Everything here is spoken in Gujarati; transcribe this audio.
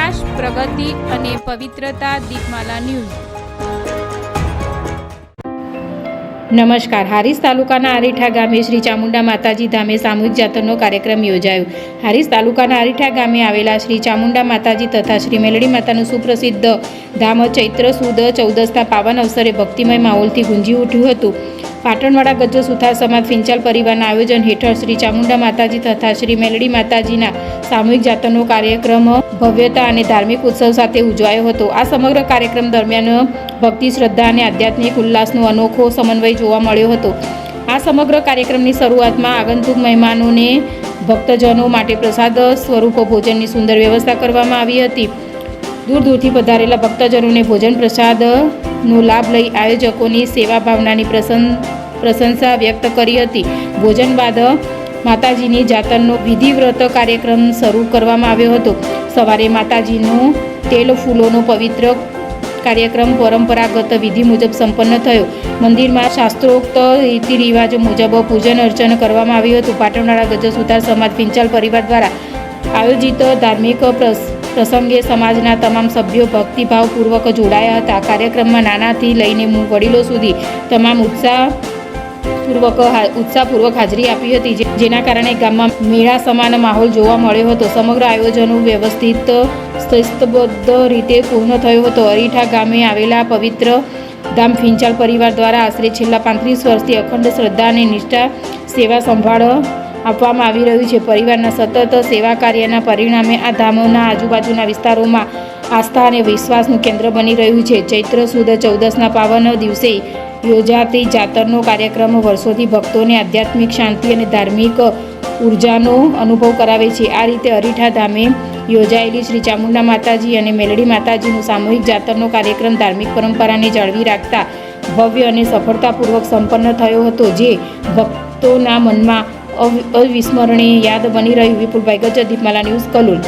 વિકાસ, પ્રગતિ અને પવિત્રતા. દીપમાલા ન્યૂઝ. નમસ્કાર. હારીજ તાલુકાના આરીઠા ગામે શ્રી ચામુંડા માતાજી ધામે સામૂહિક જાતરનો કાર્યક્રમ યોજાયો. હારીજ તાલુકાના આરીઠા ગામે આવેલા શ્રી ચામુંડા માતાજી તથા શ્રી મેલડી માતાનું સુપ્રસિદ્ધ ધામ ચૈત્ર સુદ 14ના પાવન અવસરે ભક્તિમય માહોલથી ગુંજી ઉઠ્યું હતું. પાટણવાડા ગજ્જો સુથાર સમાજ ફિંચાલ પરિવારના આયોજન હેઠળ શ્રી ચામુંડા માતાજી તથા શ્રી મેલડી માતાજીના સામૂહિક જાતરનો કાર્યક્રમ ભવ્યતા અને ધાર્મિક ઉત્સવ સાથે ઉજવાયો હતો. આ સમગ્ર કાર્યક્રમ દરમિયાન ભક્તિ, શ્રદ્ધા અને આધ્યાત્મિક ઉલ્લાસનો અનોખો સમન્વય જોવા મળ્યો હતો. આ સમગ્ર કાર્યક્રમની શરૂઆતમાં આગંતુક મહેમાનોને ભક્તજનો માટે પ્રસાદ સ્વરૂપ ભોજનની સુંદર વ્યવસ્થા કરવામાં આવી હતી. દૂર દૂરથી પધારેલા ભક્તજનોને ભોજન પ્રસાદનો લાભ લઈ આયોજકોની સેવા ભાવનાની પ્રશંસા વ્યક્ત કરી હતી. ભોજન બાદ માતાજીની જાતરનો વિધિવ્રત કાર્યક્રમ શરૂ કરવામાં આવ્યો હતો. સવારે માતાજીનો તેલ ફૂલોનો પવિત્ર કાર્યક્રમ પરંપરાગત વિધિ મુજબ સંપન્ન થયો. મંદિરમાં શાસ્ત્રોક્ત રીતિ રિવાજ મુજબ પૂજન અર્ચન કરવામાં આવ્યું હતું. પાટણવાડા ગજ્જો સુથાર સમાજ ફિંચાલ પરિવાર દ્વારા આયોજિત ધાર્મિક પ્રસંગે સમાજના તમામ સભ્યો ભક્તિભાવપૂર્વક જોડાયા હતા. કાર્યક્રમમાં નાનાથી લઈને વડીલો સુધી તમામ ઉત્સાહપૂર્વક હાજરી આપી હતી, જેના કારણે ગામમાં મેળા સમાન માહોલ જોવા મળ્યો હતો. સમગ્ર આયોજનો વ્યવસ્થિત શિસ્તબદ્ધ રીતે પૂર્ણ થયો હતો. અરીઠા ગામે આવેલા પવિત્ર ધામ ફિંચાલ પરિવાર દ્વારા આશરે છેલ્લા 35 વર્ષથી અખંડ શ્રદ્ધા અને નિષ્ઠા સેવા સંભાળ આપવામાં આવી રહ્યું છે. પરિવારના સતત સેવા કાર્યના પરિણામે આ ધામોના આજુબાજુના વિસ્તારોમાં આસ્થા અને વિશ્વાસનું કેન્દ્ર બની રહ્યું છે. ચૈત્ર સુદ 14ના પાવન દિવસે યોજાતી જાતરનો કાર્યક્રમ વર્ષોથી ભક્તોને આધ્યાત્મિક શાંતિ અને ધાર્મિક ઉર્જાનો અનુભવ કરાવે છે. આ રીતે અરીઠા ધામે યોજાયેલી શ્રી ચામુંડા માતાજી અને મેલડી માતાજીનું સામૂહિક જાતરનો કાર્યક્રમ ધાર્મિક પરંપરાને જાળવી રાખતા ભવ્ય અને સફળતાપૂર્વક સંપન્ન થયો હતો, જે ભક્તોના મનમાં અવિસ્મરણીય યાદ બની રહ્યું. વિપુલભાઈ ગજ્જર, દીપમાલા ન્યૂઝ, કલોલ.